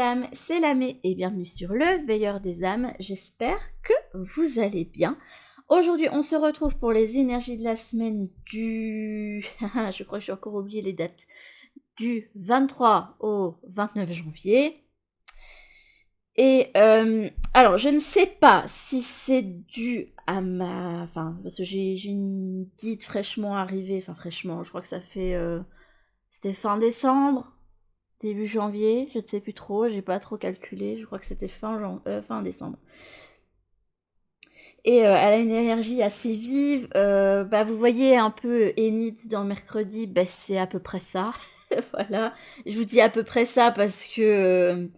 âmes, c'est Lamé et bienvenue sur le Veilleur des âmes. J'espère que vous allez bien. Aujourd'hui, on se retrouve pour les énergies de la semaine du... je crois que j'ai encore oublié les dates. Du 23 au 29 janvier. Et alors, je ne sais pas si c'est dû à ma... Enfin, parce que j'ai une guide fraîchement arrivée. Enfin, fraîchement, je crois que ça fait... C'était fin décembre. Début janvier, je ne sais plus trop, j'ai pas trop calculé, je crois que c'était fin décembre. Et elle a une énergie assez vive, vous voyez un peu Enid dans Mercredi, c'est à peu près ça. Voilà, je vous dis à peu près ça parce que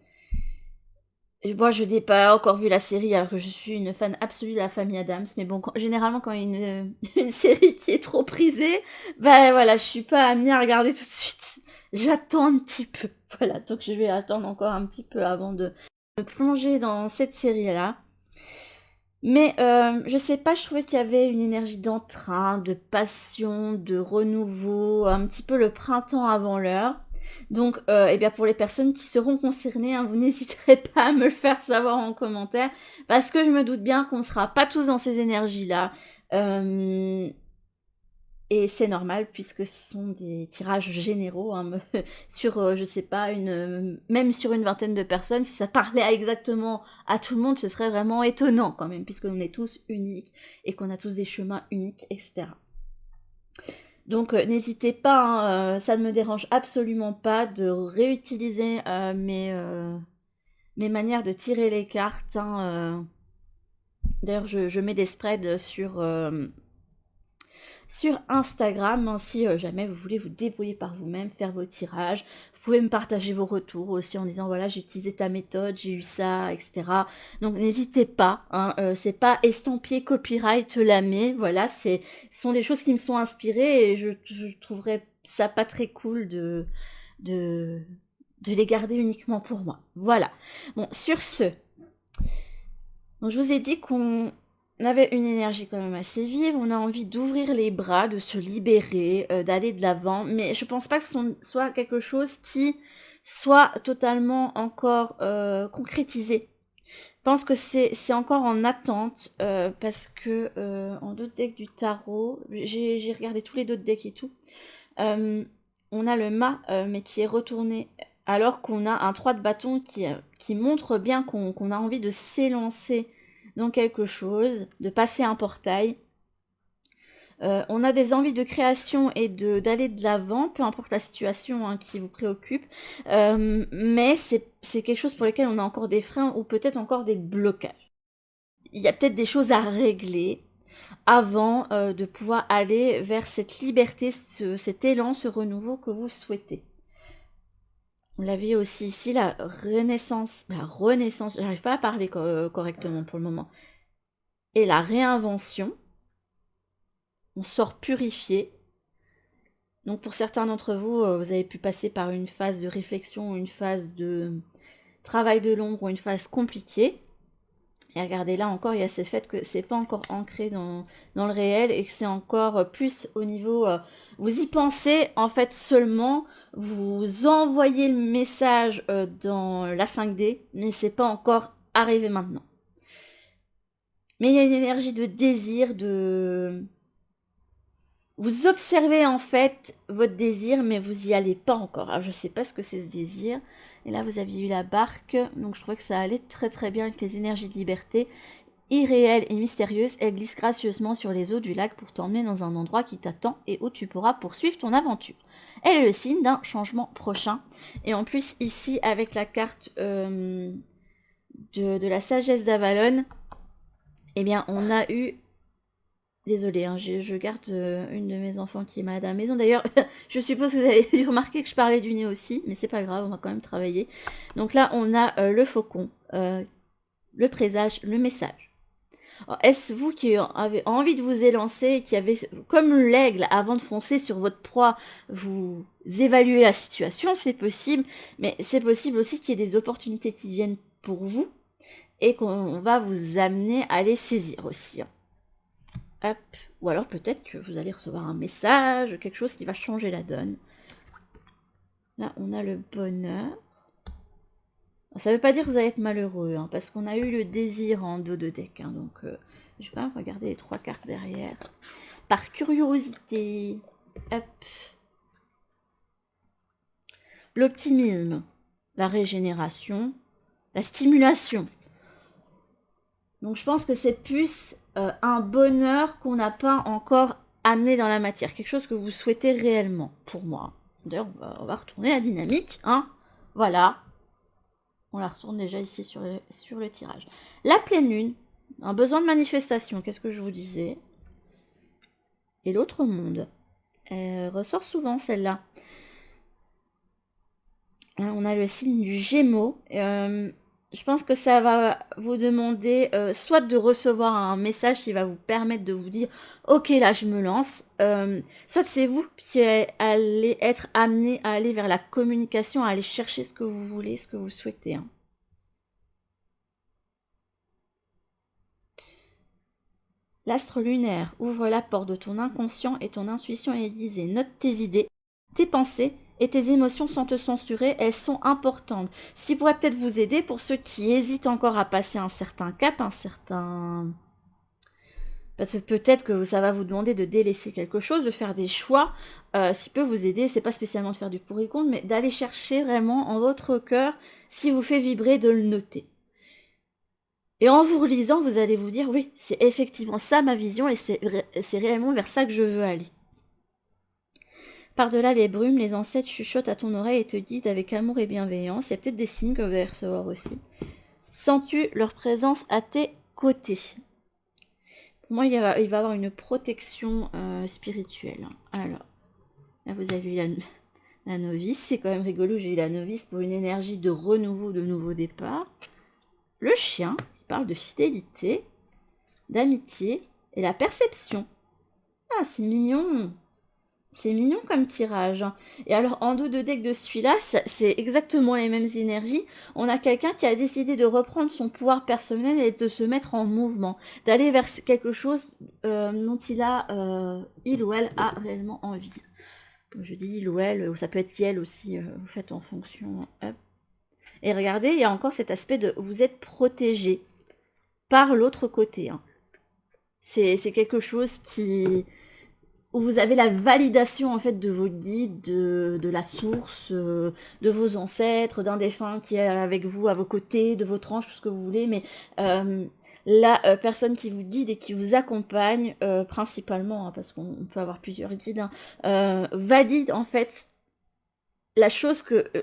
moi je n'ai pas encore vu la série alors que je suis une fan absolue de la famille Adams, mais bon, généralement quand il y a une série qui est trop prisée, voilà, je suis pas amenée à regarder tout de suite. J'attends un petit peu. Voilà, donc je vais attendre encore un petit peu avant de me plonger dans cette série-là. Mais je sais pas, je trouvais qu'il y avait une énergie d'entrain, de passion, de renouveau, un petit peu le printemps avant l'heure. Donc, pour les personnes qui seront concernées, hein, vous n'hésiterez pas à me le faire savoir en commentaire, parce que je me doute bien qu'on ne sera pas tous dans ces énergies-là. Et c'est normal puisque ce sont des tirages généraux hein, sur, je sais pas, même sur une vingtaine de personnes. Si ça parlait exactement à tout le monde, ce serait vraiment étonnant quand même, puisqu'on est tous uniques et qu'on a tous des chemins uniques, etc. Donc n'hésitez pas, hein, ça ne me dérange absolument pas de réutiliser mes manières de tirer les cartes. Hein, D'ailleurs, je mets des spreads sur Instagram, hein, si jamais vous voulez vous débrouiller par vous-même, faire vos tirages. Vous pouvez me partager vos retours aussi en disant voilà, j'ai utilisé ta méthode, j'ai eu ça, etc. Donc n'hésitez pas, hein, c'est pas estampillé copyright Lamé, voilà, ce sont des choses qui me sont inspirées et je trouverais ça pas très cool de les garder uniquement pour moi. Voilà. Bon, sur ce, donc je vous ai dit qu'on avait une énergie quand même assez vive, on a envie d'ouvrir les bras, de se libérer, d'aller de l'avant, mais je pense pas que ce soit quelque chose qui soit totalement encore concrétisé. Je pense que c'est encore en attente, parce que en d'autres decks du tarot, j'ai regardé tous les autres decks et tout, on a le mât, mais qui est retourné, alors qu'on a un 3 de bâton qui montre bien qu'on a envie de s'élancer dans quelque chose, de passer un portail. On a des envies de création et d'aller de l'avant, peu importe la situation hein, qui vous préoccupe, mais c'est quelque chose pour lequel on a encore des freins ou peut-être encore des blocages. Il y a peut-être des choses à régler avant de pouvoir aller vers cette liberté, cet élan, ce renouveau que vous souhaitez. On l'avait aussi ici, la renaissance, j'arrive pas à parler correctement pour le moment, et la réinvention. On sort purifié. Donc pour certains d'entre vous, vous avez pu passer par une phase de réflexion, une phase de travail de l'ombre ou une phase compliquée. Et regardez là encore, il y a ce fait que c'est pas encore ancré dans le réel et que c'est encore plus au niveau... vous y pensez en fait seulement, vous envoyez le message dans la 5D, mais c'est pas encore arrivé maintenant. Mais il y a une énergie de désir, vous observez en fait votre désir, mais vous n'y allez pas encore. Alors je sais pas ce que c'est ce désir. Et là vous aviez eu la barque, donc je trouvais que ça allait très très bien avec les énergies de liberté. Irréelle et mystérieuse, elle glisse gracieusement sur les eaux du lac pour t'emmener dans un endroit qui t'attend et où tu pourras poursuivre ton aventure. Elle est le signe d'un changement prochain. Et en plus ici avec la carte de la sagesse d'Avalon, eh bien on a eu... Désolée, hein, je garde une de mes enfants qui est malade à la maison. D'ailleurs, je suppose que vous avez dû remarquer que je parlais du nez aussi, mais c'est pas grave, on va quand même travailler. Donc là, on a le faucon, le présage, le message. Est-ce vous qui avez envie de vous élancer, qui avez, comme l'aigle, avant de foncer sur votre proie, vous évaluez la situation, c'est possible, mais c'est possible aussi qu'il y ait des opportunités qui viennent pour vous et qu'on va vous amener à les saisir aussi. Hop. Ou alors peut-être que vous allez recevoir un message, quelque chose qui va changer la donne. Là, on a le bonheur. Ça ne veut pas dire que vous allez être malheureux, hein, parce qu'on a eu le désir en dos de deck. Hein, donc, je vais pas regarder les 3 cartes derrière. Par curiosité. Hop. L'optimisme, la régénération, la stimulation. Donc je pense que c'est plus un bonheur qu'on n'a pas encore amené dans la matière, quelque chose que vous souhaitez réellement, pour moi. D'ailleurs, on va retourner la dynamique, hein. Voilà. On la retourne déjà ici sur le tirage. La pleine lune, un besoin de manifestation, qu'est-ce que je vous disais? Et l'autre monde. Elle ressort souvent celle-là. On a le signe du Gémeaux. Je pense que ça va vous demander soit de recevoir un message qui va vous permettre de vous dire « Ok, là, je me lance ». Soit c'est vous qui allez être amené à aller vers la communication, à aller chercher ce que vous voulez, ce que vous souhaitez. Hein. L'astre lunaire ouvre la porte de ton inconscient et ton intuition aiguisée. Note tes idées, tes pensées et tes émotions sans te censurer, elles sont importantes. Ce qui pourrait peut-être vous aider pour ceux qui hésitent encore à passer un certain cap, un certain... Parce que peut-être que ça va vous demander de délaisser quelque chose, de faire des choix. Ce qui peut vous aider, c'est pas spécialement de faire du pour et contre, mais d'aller chercher vraiment en votre cœur ce qui vous fait vibrer, de le noter. Et en vous relisant, vous allez vous dire, oui, c'est effectivement ça ma vision et c'est réellement vers ça que je veux aller. Par-delà les brumes, les ancêtres chuchotent à ton oreille et te guident avec amour et bienveillance. Il y a peut-être des signes que vous allez recevoir aussi. Sens-tu leur présence à tes côtés? Pour moi, il va y avoir une protection spirituelle. Alors, là, vous avez eu la novice. C'est quand même rigolo, j'ai eu la novice pour une énergie de renouveau, de nouveau départ. Le chien, qui parle de fidélité, d'amitié et la perception. Ah, c'est mignon. C'est mignon comme tirage. Et alors, en dos de deck de celui-là, c'est exactement les mêmes énergies. On a quelqu'un qui a décidé de reprendre son pouvoir personnel et de se mettre en mouvement, d'aller vers quelque chose dont il ou elle a réellement envie. Je dis il ou elle, ou ça peut être elle aussi, vous faites en fonction. Hop. Et regardez, il y a encore cet aspect de vous êtes protégé par l'autre côté. Hein. C'est quelque chose où vous avez la validation en fait de vos guides, de la source, de vos ancêtres, d'un défunt qui est avec vous, à vos côtés, de votre ange, tout ce que vous voulez, mais la personne qui vous guide et qui vous accompagne, principalement, hein, parce qu'on peut avoir plusieurs guides, hein, valide en fait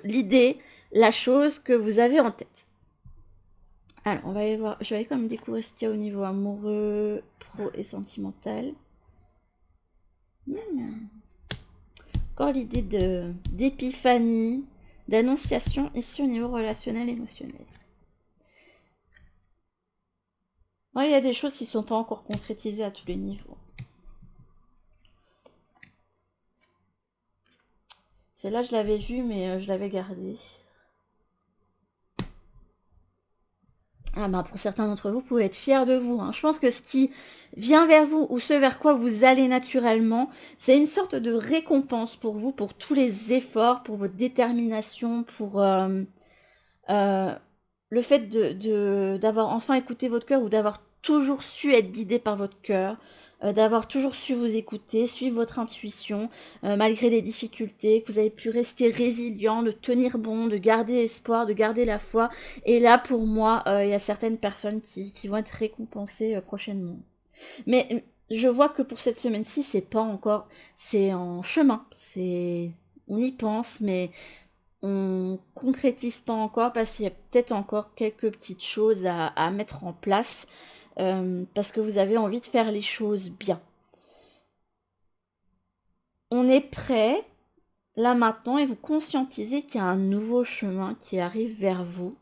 l'idée, la chose que vous avez en tête. Alors, on va aller voir, je vais aller quand même découvrir ce qu'il y a au niveau amoureux, pro et sentimental. Encore l'idée d'épiphanie, d'annonciation ici au niveau relationnel, émotionnel. Il y a des choses qui ne sont pas encore concrétisées à tous les niveaux. Celle-là, je l'avais vue, mais je l'avais gardée. Ah ben, pour certains d'entre vous, vous pouvez être fiers de vous. Hein. Je pense que ce qui vient vers vous ou ce vers quoi vous allez naturellement, c'est une sorte de récompense pour vous, pour tous les efforts, pour votre détermination, pour le fait d'avoir enfin écouté votre cœur ou d'avoir toujours su être guidé par votre cœur, d'avoir toujours su vous écouter, suivre votre intuition, malgré les difficultés, que vous avez pu rester résilient, de tenir bon, de garder espoir, de garder la foi. Et là, pour moi, il y a certaines personnes qui vont être récompensées prochainement. Mais je vois que pour cette semaine-ci, c'est pas encore... C'est en chemin. On y pense, mais on concrétise pas encore parce qu'il y a peut-être encore quelques petites choses à mettre en place parce que vous avez envie de faire les choses bien. On est prêt là maintenant et vous conscientisez qu'il y a un nouveau chemin qui arrive vers vous.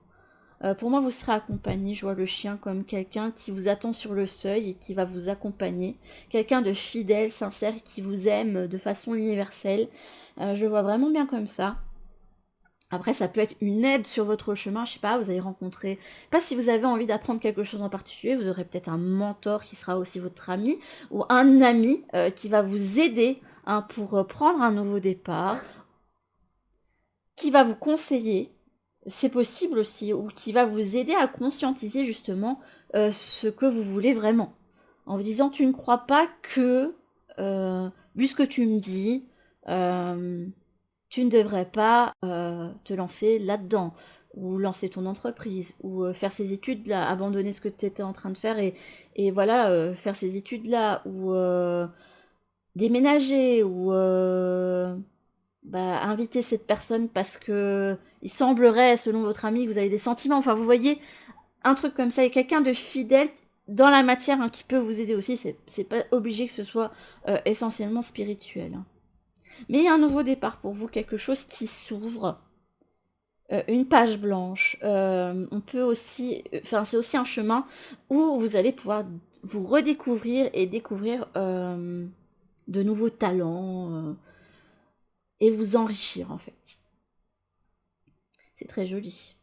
Pour moi, vous serez accompagné. Je vois le chien comme quelqu'un qui vous attend sur le seuil et qui va vous accompagner. Quelqu'un de fidèle, sincère, qui vous aime de façon universelle. Je le vois vraiment bien comme ça. Après, ça peut être une aide sur votre chemin, je sais pas, vous allez rencontrer... Pas si vous avez envie d'apprendre quelque chose en particulier, vous aurez peut-être un mentor qui sera aussi votre ami, ou un ami qui va vous aider hein, pour prendre un nouveau départ, qui va vous conseiller, c'est possible aussi, ou qui va vous aider à conscientiser justement ce que vous voulez vraiment. En vous disant, tu ne crois pas que, vu ce que tu me dis, euh, tu ne devrais pas te lancer là-dedans, ou lancer ton entreprise, ou faire ces études-là, abandonner ce que tu étais en train de faire et voilà, faire ces études-là, ou déménager, ou bah, inviter cette personne parce que il semblerait, selon votre ami, que vous avez des sentiments. Enfin, vous voyez, un truc comme ça, et quelqu'un de fidèle dans la matière, hein, qui peut vous aider aussi. C'est pas obligé que ce soit essentiellement spirituel, hein. Mais il y a un nouveau départ pour vous, quelque chose qui s'ouvre, une page blanche. On peut aussi, enfin, c'est aussi un chemin où vous allez pouvoir vous redécouvrir et découvrir de nouveaux talents, et vous enrichir en fait. C'est très joli.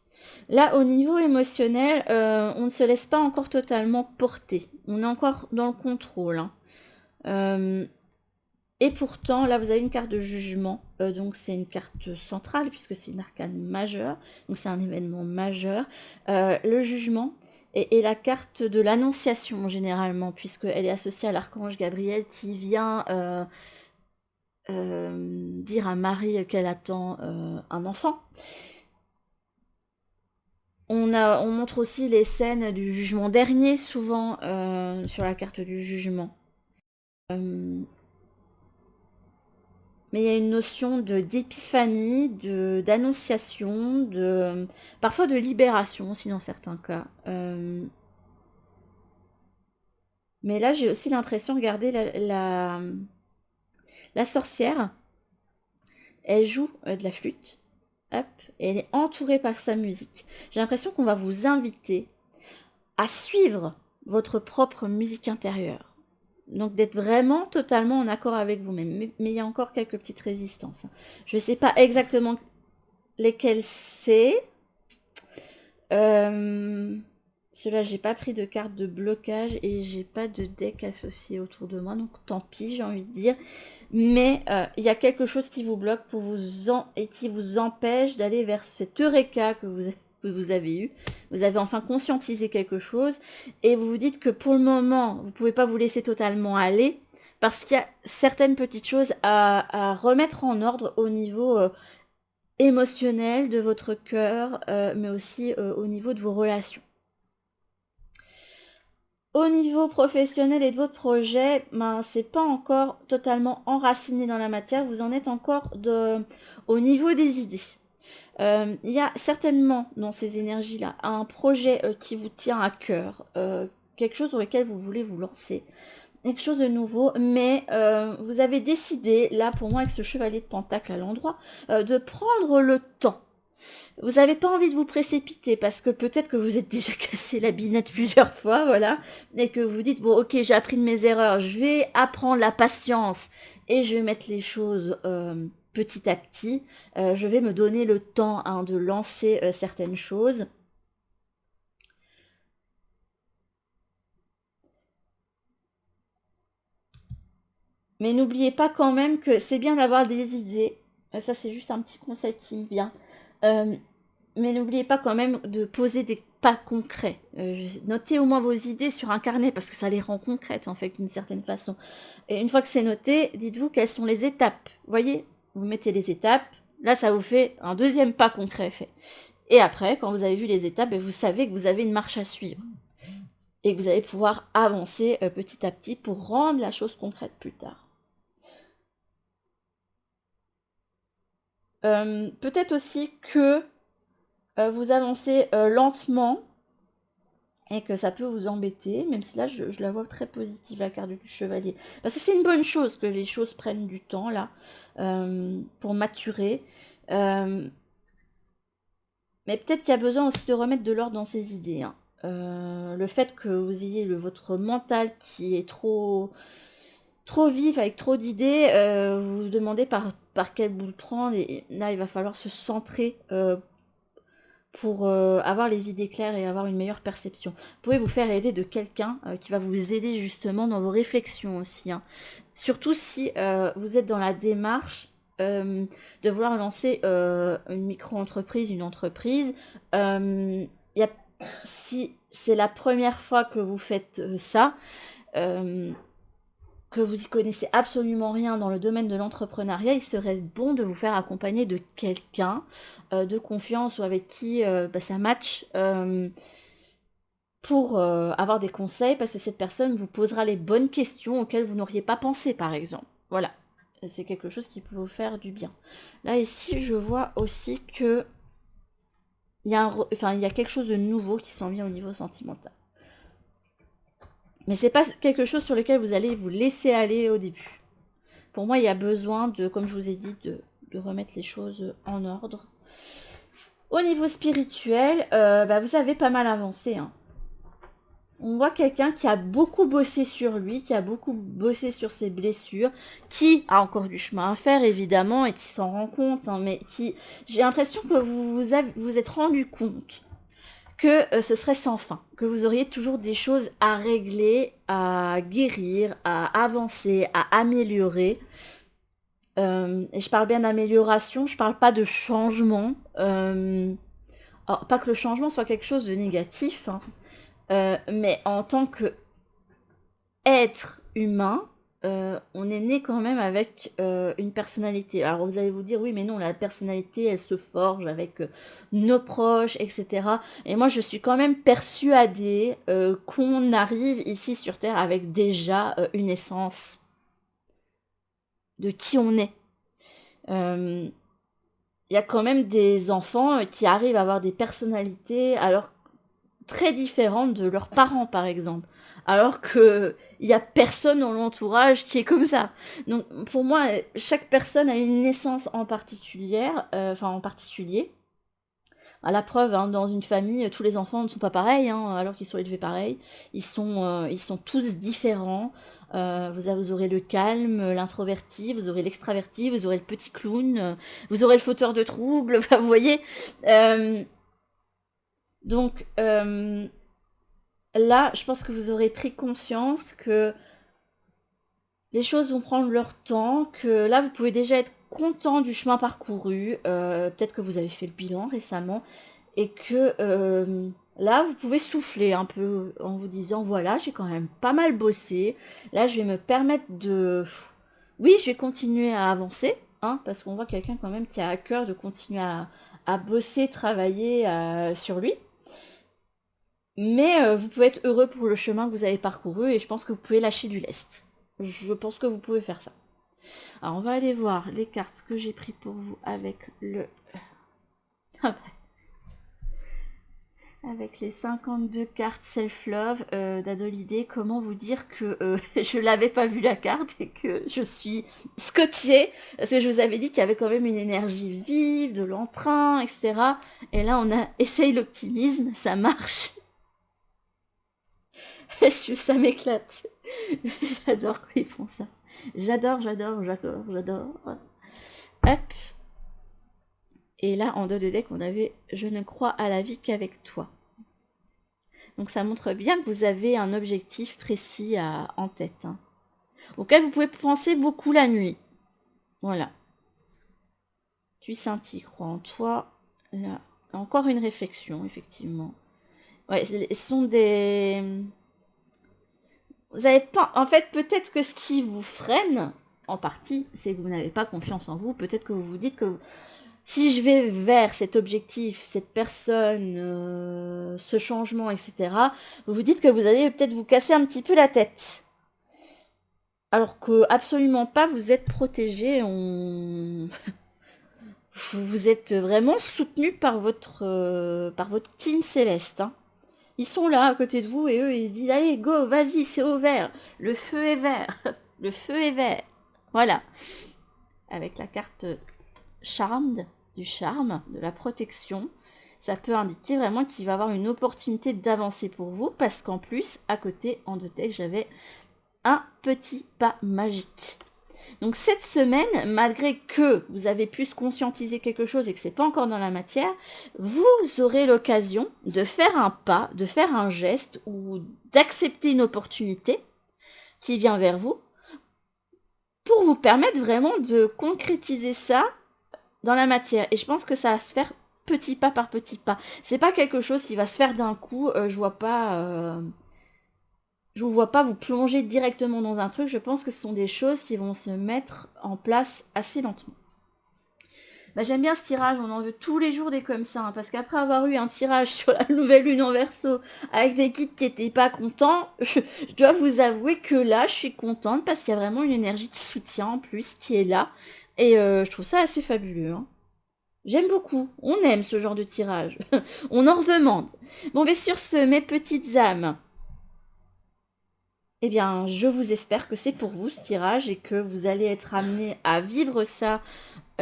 Là, au niveau émotionnel, on ne se laisse pas encore totalement porter. On est encore dans le contrôle, hein. Euh, et pourtant, là, vous avez une carte de jugement. Donc, c'est une carte centrale, puisque c'est une arcane majeure. Donc, c'est un événement majeur. Le jugement est la carte de l'annonciation, généralement, puisqu'elle est associée à l'archange Gabriel qui vient dire à Marie qu'elle attend un enfant. On montre aussi les scènes du jugement dernier, souvent sur la carte du jugement. Euh, mais il y a une notion d'épiphanie, d'annonciation, parfois de libération aussi dans certains cas. Mais là, j'ai aussi l'impression, regardez, la sorcière, elle joue de la flûte, hop, et elle est entourée par sa musique. J'ai l'impression qu'on va vous inviter à suivre votre propre musique intérieure. Donc d'être vraiment totalement en accord avec vous-même. Mais il y a encore quelques petites résistances. Je ne sais pas exactement lesquelles c'est. Cela, j'ai pas pris de carte de blocage et j'ai pas de deck associé autour de moi. Donc tant pis, j'ai envie de dire. Mais il y a quelque chose qui vous bloque et qui vous empêche d'aller vers cet eureka que vous avez eu. Vous avez enfin conscientisé quelque chose et vous vous dites que pour le moment, vous ne pouvez pas vous laisser totalement aller parce qu'il y a certaines petites choses à remettre en ordre au niveau émotionnel de votre cœur, mais aussi au niveau de vos relations. Au niveau professionnel et de votre projet, ben, c'est pas encore totalement enraciné dans la matière, vous en êtes encore au niveau des idées. Il y a certainement dans ces énergies-là un projet qui vous tient à cœur, quelque chose sur lequel vous voulez vous lancer, quelque chose de nouveau, mais vous avez décidé, là pour moi avec ce chevalier de pentacle à l'endroit, de prendre le temps. Vous n'avez pas envie de vous précipiter parce que peut-être que vous êtes déjà cassé la binette plusieurs fois, voilà, et que vous dites, bon ok, j'ai appris de mes erreurs, je vais apprendre la patience et je vais mettre les choses petit à petit. Je vais me donner le temps, hein, de lancer certaines choses. Mais n'oubliez pas quand même que c'est bien d'avoir des idées. Ça, c'est juste un petit conseil qui me vient. Euh, mais n'oubliez pas quand même de poser des pas concrets. Notez au moins vos idées sur un carnet parce que ça les rend concrètes en fait d'une certaine façon. Et une fois que c'est noté, dites-vous quelles sont les étapes. Vous voyez, vous mettez les étapes. Là, ça vous fait un deuxième pas concret fait. Et après, quand vous avez vu les étapes, vous savez que vous avez une marche à suivre. Et que vous allez pouvoir avancer petit à petit pour rendre la chose concrète plus tard. Peut-être aussi que vous avancez lentement et que ça peut vous embêter, même si là je la vois très positive, la carte du chevalier. Parce que c'est une bonne chose que les choses prennent du temps là, pour maturer. Euh, mais peut-être qu'il y a besoin aussi de remettre de l'ordre dans ses idées, hein. Le fait que vous ayez votre mental qui est trop vif, avec trop d'idées, vous vous demandez par quel bout le prendre, et là il va falloir se centrer pour avoir les idées claires et avoir une meilleure perception. Vous pouvez vous faire aider de quelqu'un qui va vous aider justement dans vos réflexions aussi, hein. Surtout si vous êtes dans la démarche de vouloir lancer une micro-entreprise, une entreprise. Y a, si c'est la première fois que vous faites ça, que vous y connaissez absolument rien dans le domaine de l'entrepreneuriat, il serait bon de vous faire accompagner de quelqu'un de confiance ou avec qui ça match pour avoir des conseils, parce que cette personne vous posera les bonnes questions auxquelles vous n'auriez pas pensé, par exemple. Voilà, c'est quelque chose qui peut vous faire du bien. Là, ici, je vois aussi que il y a quelque chose de nouveau qui s'en vient au niveau sentimental. Mais c'est pas quelque chose sur lequel vous allez vous laisser aller au début. Pour moi, il y a besoin de, comme je vous ai dit, de remettre les choses en ordre. Au niveau spirituel, vous avez pas mal avancé, hein. On voit quelqu'un qui a beaucoup bossé sur lui, qui a beaucoup bossé sur ses blessures, qui a encore du chemin à faire évidemment et qui s'en rend compte, hein, mais qui, j'ai l'impression que vous êtes rendu compte que ce serait sans fin, que vous auriez toujours des choses à régler, à guérir, à avancer, à améliorer. Et je parle bien d'amélioration, je parle pas de changement. Alors, pas que le changement soit quelque chose de négatif, hein, mais en tant que être humain, on est né quand même avec une personnalité. Alors vous allez vous dire, oui mais non, la personnalité elle se forge avec nos proches, etc. Et moi je suis quand même persuadée qu'on arrive ici sur Terre avec déjà une essence de qui on est. Il y a quand même des enfants qui arrivent à avoir des personnalités alors très différentes de leurs parents par exemple, alors que il y a personne dans l'entourage qui est comme ça. Donc pour moi, chaque personne a une naissance en particulière, en particulier. À la preuve, hein, dans une famille, tous les enfants ne sont pas pareils, hein, alors qu'ils sont élevés pareil. Ils sont tous différents. Vous aurez le calme, l'introverti, vous aurez l'extraverti, vous aurez le petit clown, vous aurez le fauteur de troubles. Enfin, vous voyez. Donc là, je pense que vous aurez pris conscience que les choses vont prendre leur temps, que là, vous pouvez déjà être content du chemin parcouru. Peut-être que vous avez fait le bilan récemment et que là, vous pouvez souffler un peu en vous disant, voilà, j'ai quand même pas mal bossé. Là, je vais me permettre de... Oui, je vais continuer à avancer, hein, parce qu'on voit quelqu'un quand même qui a à cœur de continuer à bosser, travailler sur lui. Mais vous pouvez être heureux pour le chemin que vous avez parcouru et je pense que vous pouvez lâcher du lest. Je pense que vous pouvez faire ça. Alors on va aller voir les cartes que j'ai prises pour vous avec le... avec les 52 cartes self-love d'Adolidé. Comment vous dire que je l'avais pas vu la carte et que je suis scotchée, parce que je vous avais dit qu'il y avait quand même une énergie vive, de l'entrain, etc. Et là on a essayé l'optimisme, ça marche. Ça m'éclate. J'adore quand ils font ça. J'adore. Hop. Et là, en dos de deck, on avait « Je ne crois à la vie qu'avec toi ». Donc ça montre bien que vous avez un objectif précis en tête, hein, auquel vous pouvez penser beaucoup la nuit. Voilà. Tu scintilles, crois en toi. Là, encore une réflexion, effectivement. Ouais, ce sont des... Vous avez pas... En fait, peut-être que ce qui vous freine, en partie, c'est que vous n'avez pas confiance en vous. Peut-être que vous vous dites que si je vais vers cet objectif, cette personne, ce changement, etc., vous vous dites que vous allez peut-être vous casser un petit peu la tête. Alors que absolument pas, vous êtes protégé, vous êtes vraiment soutenu par votre team céleste, hein. Ils sont là à côté de vous et eux ils disent allez go, vas-y, c'est au vert, le feu est vert, le feu est vert. Voilà. Avec la carte charme, du charme, de la protection, ça peut indiquer vraiment qu'il va y avoir une opportunité d'avancer pour vous, parce qu'en plus, à côté, en deux decks, j'avais un petit pas magique. Donc cette semaine, malgré que vous avez pu se conscientiser quelque chose et que c'est pas encore dans la matière, vous aurez l'occasion de faire un pas, de faire un geste ou d'accepter une opportunité qui vient vers vous pour vous permettre vraiment de concrétiser ça dans la matière. Et je pense que ça va se faire petit pas par petit pas. C'est pas quelque chose qui va se faire d'un coup. Je vous vois pas vous plonger directement dans un truc. Je pense que ce sont des choses qui vont se mettre en place assez lentement. Bah, j'aime bien ce tirage, on en veut tous les jours des comme ça, hein, parce qu'après avoir eu un tirage sur la nouvelle lune en verso avec des guides qui étaient pas contents, je dois vous avouer que là, je suis contente parce qu'il y a vraiment une énergie de soutien en plus qui est là, et je trouve ça assez fabuleux, hein. J'aime beaucoup, on aime ce genre de tirage, on en redemande. Bon, mais sur ce, mes petites âmes, eh bien, je vous espère que c'est pour vous ce tirage et que vous allez être amenés à vivre ça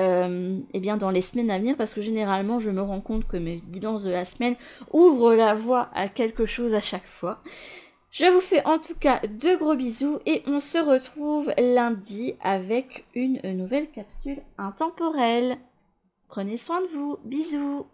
eh bien dans les semaines à venir, parce que généralement je me rends compte que mes guidances de la semaine ouvrent la voie à quelque chose à chaque fois. Je vous fais en tout cas de gros bisous et on se retrouve lundi avec une nouvelle capsule intemporelle. Prenez soin de vous, bisous.